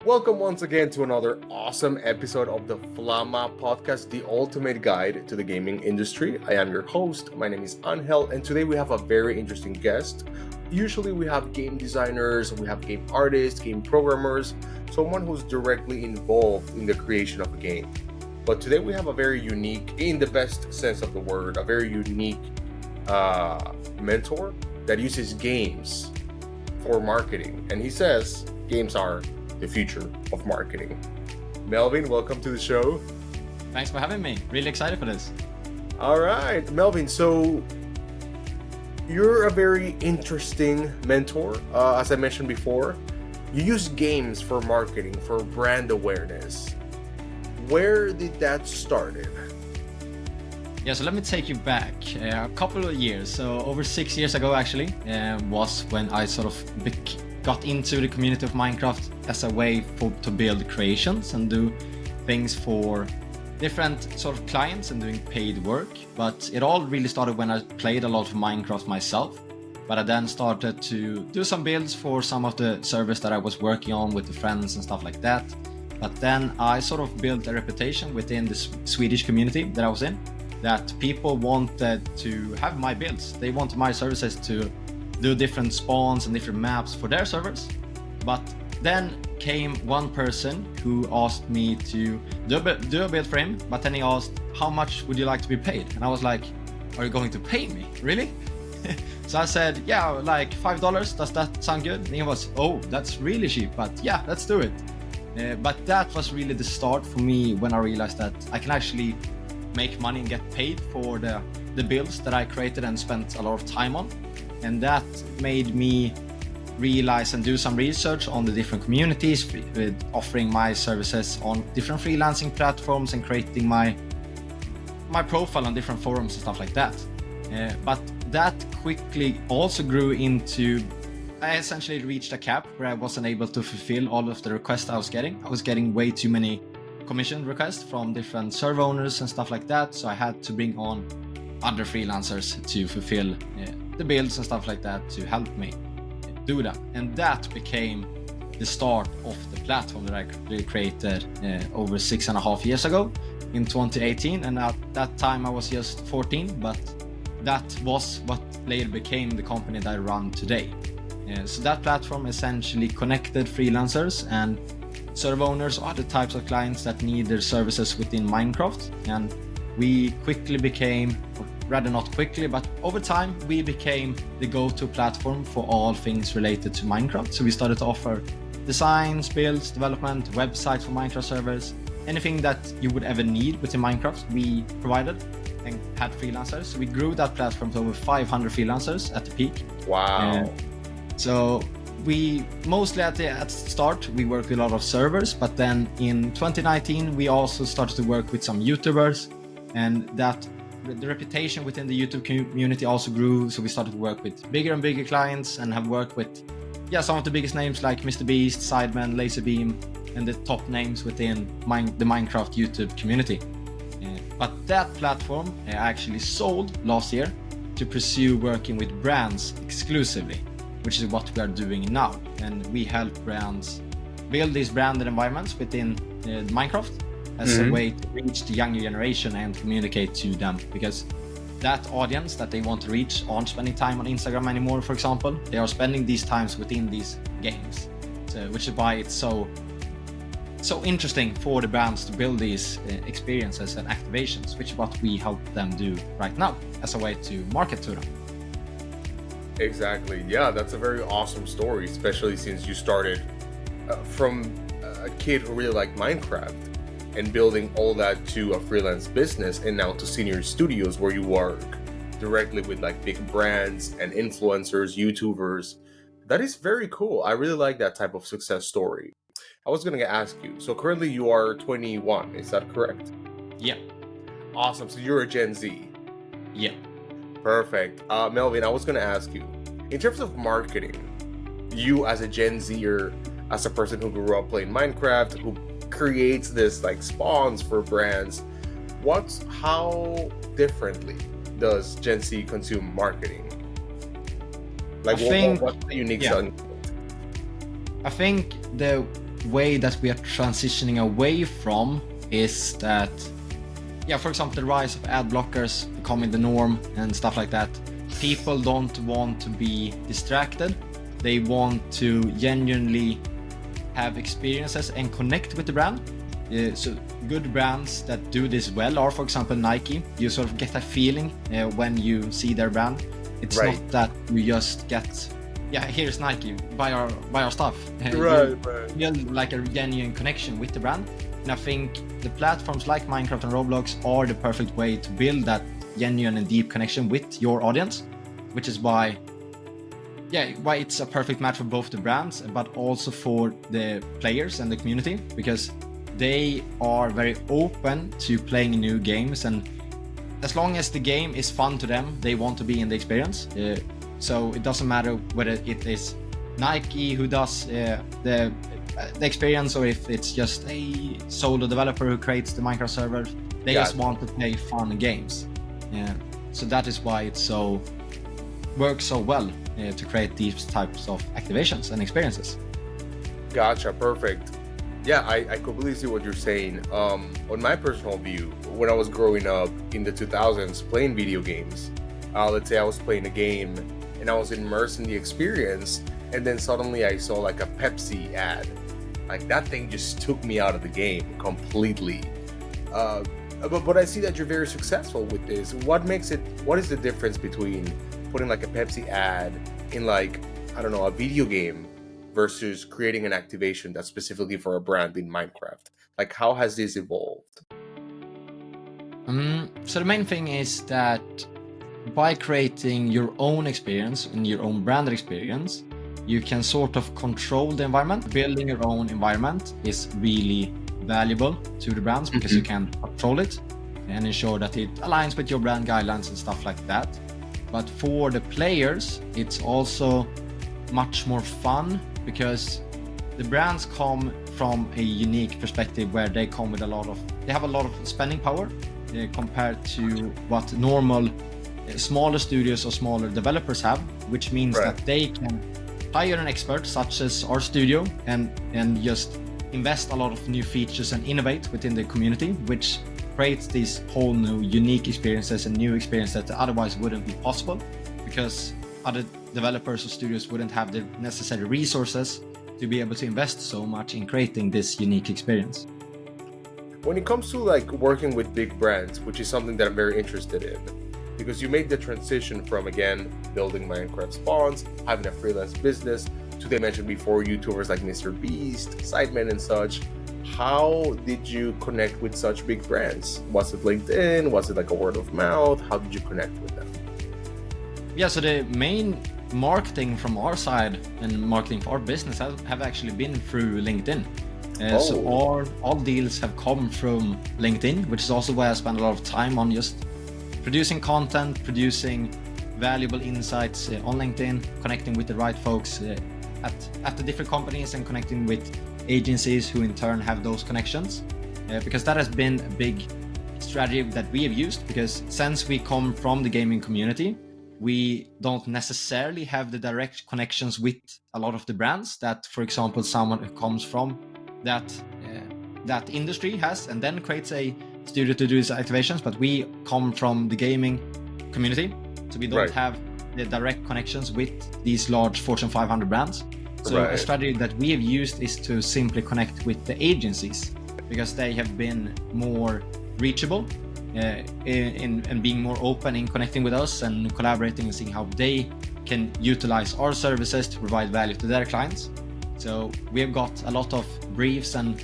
Welcome once again to another awesome episode of the Flama podcast, the ultimate guide to the gaming industry. I am your host. My name is Ángel, and today we have a very interesting guest. Usually we have game designers, we have game artists, game programmers, someone who's directly involved in the creation of a game. But today we have a very unique, in the best sense of the word, a very unique mentor that uses games for marketing. And he says games are the future of marketing. Melvin, welcome to the show. Thanks for having me. Really excited for this. All right, Melvin, so you're a very interesting mentor. As I mentioned before, you use games for marketing, for brand awareness. Where did that started? Yeah, so let me take you back a couple of years. So over 6 years ago, actually, was when I sort of got into the community of Minecraft as a way to build creations and do things for different sort of clients and doing paid work. But it all really started when I played a lot of Minecraft myself. But I then started to do some builds for some of the servers that I was working on with the friends and stuff like that. But then I sort of built a reputation within the Swedish community that I was in, that people wanted to have my builds. They wanted my services to do different spawns and different maps for their servers. But then came one person who asked me to do a build for him, but then he asked, how much would you like to be paid? And I was like, are you going to pay me? Really? So I said, yeah, like $5. Does that sound good? And he was, oh, that's really cheap, but yeah, let's do it. But that was really the start for me when I realized that I can actually make money and get paid for the builds that I created and spent a lot of time on. And that made me realize and do some research on the different communities, with offering my services on different freelancing platforms and creating my profile on different forums and stuff like that. But that quickly also grew into, I essentially reached a cap where I wasn't able to fulfill all of the requests I was getting. I was getting way too many commission requests from different server owners and stuff like that. So I had to bring on other freelancers to fulfill the builds and stuff like that to help me do that. And that became the start of the platform that I created over 6.5 years ago in 2018. And at that time I was just 14, but that was what later became the company that I run today. So that platform essentially connected freelancers and server owners or other types of clients that need their services within Minecraft. And we quickly became, or rather not quickly, but over time, we became the go-to platform for all things related to Minecraft. So we started to offer designs, builds, development, websites for Minecraft servers, anything that you would ever need within Minecraft, we provided and had freelancers. So we grew that platform to over 500 freelancers at the peak. Wow. So we mostly at the start, we worked with a lot of servers, but then in 2019, we also started to work with some YouTubers, and that the reputation within the YouTube community also grew. So we started to work with bigger and bigger clients and have worked with some of the biggest names like Mr. Beast, Sideman, Laserbeam, and the top names within the Minecraft YouTube community. But that platform I actually sold last year to pursue working with brands exclusively, which is what we are doing now. And we help brands build these branded environments within Minecraft as a way to reach the younger generation and communicate to them, because that audience that they want to reach aren't spending time on Instagram anymore, for example. They are spending these times within these games, which is why it's so interesting for the brands to build these experiences and activations, which is what we help them do right now as a way to market to them. Exactly. Yeah, that's a very awesome story, especially since you started from a kid who really liked Minecraft and building all that to a freelance business, and now to senior studios where you work directly with like big brands and influencers, YouTubers. That is very cool. I really like that type of success story. I was going to ask you, so currently you are 21, is that correct? Yeah. Awesome. So you're a Gen Z. Yeah. Perfect. Melvin, I was going to ask you, in terms of marketing, you as a Gen Zer, as a person who grew up playing Minecraft, who creates this like spawns for brands, how differently does Gen Z consume marketing? Like what's the unique selling point? I think the way that we are transitioning away from is that, for example, the rise of ad blockers becoming the norm and stuff like that. People don't want to be distracted. They want to genuinely have experiences and connect with the brand. So good brands that do this well are, for example, Nike. You sort of get a feeling when you see their brand. It's not that you just get, here's Nike, buy our stuff. Right. You build like a genuine connection with the brand. And I think the platforms like Minecraft and Roblox are the perfect way to build that genuine and deep connection with your audience, which is why it's a perfect match for both the brands, but also for the players and the community, because they are very open to playing new games, and as long as the game is fun to them, they want to be in the experience. So it doesn't matter whether it is Nike who does the experience, or if it's just a solo developer who creates the Minecraft server. They just want to play fun games. So that is why it works so well to create these types of activations and experiences. Gotcha, perfect. Yeah, I completely see what you're saying. On my personal view, when I was growing up in the 2000s playing video games, let's say I was playing a game and I was immersed in the experience, and then suddenly I saw like a Pepsi ad. Like that thing just took me out of the game completely. But I see that you're very successful with this. What is the difference between putting like a Pepsi ad in like, I don't know, a video game versus creating an activation that's specifically for a brand in Minecraft? Like, how has this evolved? So the main thing is that by creating your own experience and your own branded experience, you can sort of control the environment. Building your own environment is really valuable to the brands because you can control it and ensure that it aligns with your brand guidelines and stuff like that. But for the players, it's also much more fun because the brands come from a unique perspective where they have a lot of spending power compared to what normal smaller studios or smaller developers have, which means that they can hire an expert such as our studio and just invest a lot of new features and innovate within the community, which creates these whole new unique experiences and new experiences that otherwise wouldn't be possible because other developers or studios wouldn't have the necessary resources to be able to invest so much in creating this unique experience. When it comes to like working with big brands, which is something that I'm very interested in, because you made the transition from, again, building Minecraft spawns, having a freelance business, to they mentioned before, YouTubers like Mr. Beast, Sidemen and such. How did you connect with such big brands? Was it LinkedIn? Was it like a word of mouth? How did you connect with them? So the main marketing from our side and marketing for our business have actually been through LinkedIn. So all deals have come from LinkedIn, which is also why I spend a lot of time on just producing content, producing valuable insights on LinkedIn, connecting with the right folks at the different companies and connecting with agencies who in turn have those connections. Because that has been a big strategy that we have used, because since we come from the gaming community, we don't necessarily have the direct connections with a lot of the brands that, for example, someone who comes from that industry has and then creates a studio to do these activations. But we come from the gaming community, so we don't have the direct connections with these large Fortune 500 brands. So a strategy that we have used is to simply connect with the agencies, because they have been more reachable in being more open in connecting with us and collaborating and seeing how they can utilize our services to provide value to their clients. So we have got a lot of briefs and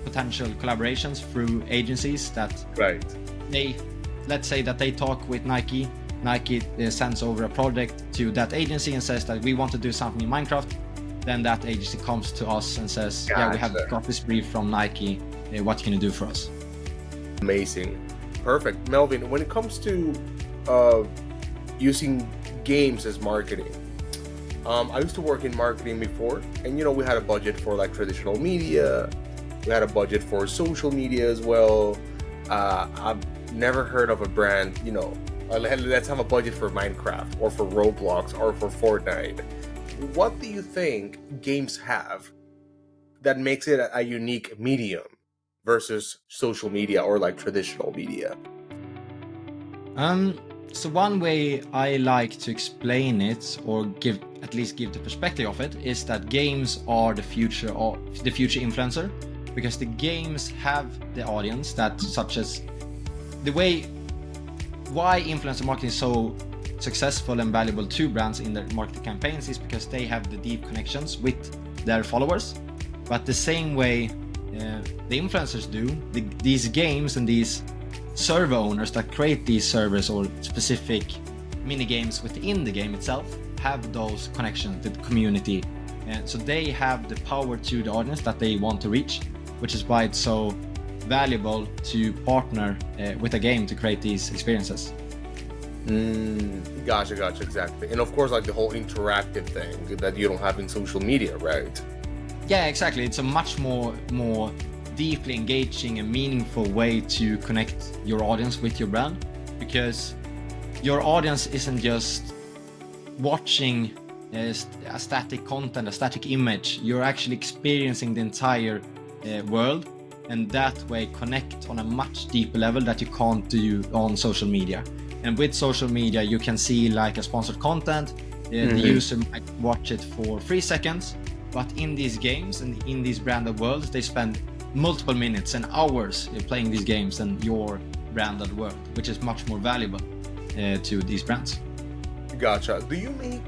potential collaborations through agencies that let's say that they talk with Nike sends over a project to that agency and says that we want to do something in Minecraft. Then that agency comes to us and says, we have got this brief from Nike, what can you do for us? Amazing. Perfect. Melvin, when it comes to using games as marketing, I used to work in marketing before, and we had a budget for like traditional media, we had a budget for social media as well. I've never heard of a brand, let's have a budget for Minecraft or for Roblox or for Fortnite. What do you think games have that makes it a unique medium versus social media or like traditional media? So one way I like to explain it, or at least give the perspective of it, is that games are the future influencer, because the games have the audience that, such as the way why influencer marketing is so successful and valuable to brands in their marketing campaigns is because they have the deep connections with their followers. But the same way the influencers do, these games and these server owners that create these servers or specific mini games within the game itself have those connections to the community, and so they have the power to the audience that they want to reach, which is why it's so valuable to partner with a game to create these experiences. Gotcha, exactly. And of course, like the whole interactive thing that you don't have in social media, right? Yeah, exactly. It's a much more deeply engaging and meaningful way to connect your audience with your brand, because your audience isn't just watching a static content, a static image. You're actually experiencing the entire world, and that way connect on a much deeper level that you can't do on social media. And with social media, you can see like a sponsored content, the user might watch it for 3 seconds, but in these games and in these branded worlds, they spend multiple minutes and hours playing these games than your branded world, which is much more valuable to these brands. Gotcha. Do you make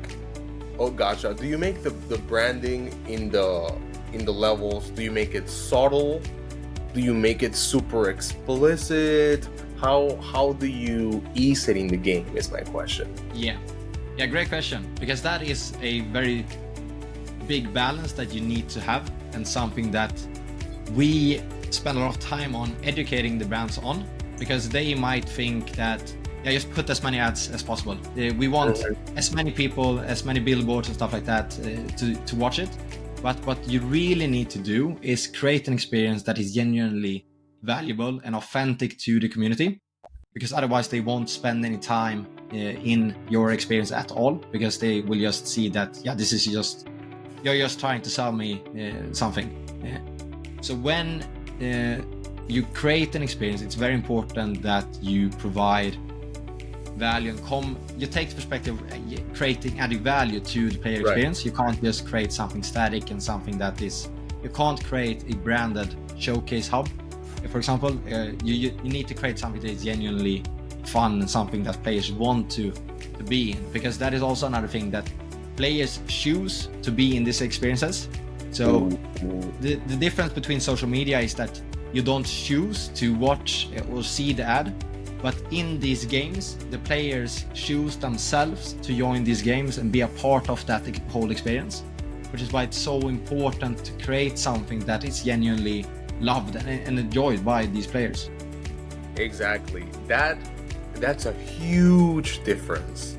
the branding in the levels? Do you make it subtle? Do you make it super explicit? How do you ease it in the game is my question. Yeah, great question, because that is a very big balance that you need to have, and something that we spend a lot of time on educating the brands on, because they might think that just put as many ads as possible. We want as many people, as many billboards and stuff like that to watch it. But what you really need to do is create an experience that is genuinely valuable and authentic to the community, because otherwise they won't spend any time in your experience at all, because they will just see that this is just, you're just trying to sell me something. So when you create an experience, it's very important that you provide value and you take the perspective of creating added value to the player experience. You can't just create something static and something that is, you can't create a branded showcase hub. For example, you need to create something that is genuinely fun and something that players want to be in, because that is also another thing that players choose to be in these experiences. So the difference between social media is that you don't choose to watch or see the ad, but in these games, the players choose themselves to join these games and be a part of that whole experience, which is why it's so important to create something that is genuinely loved and enjoyed by these players. Exactly. That's a huge difference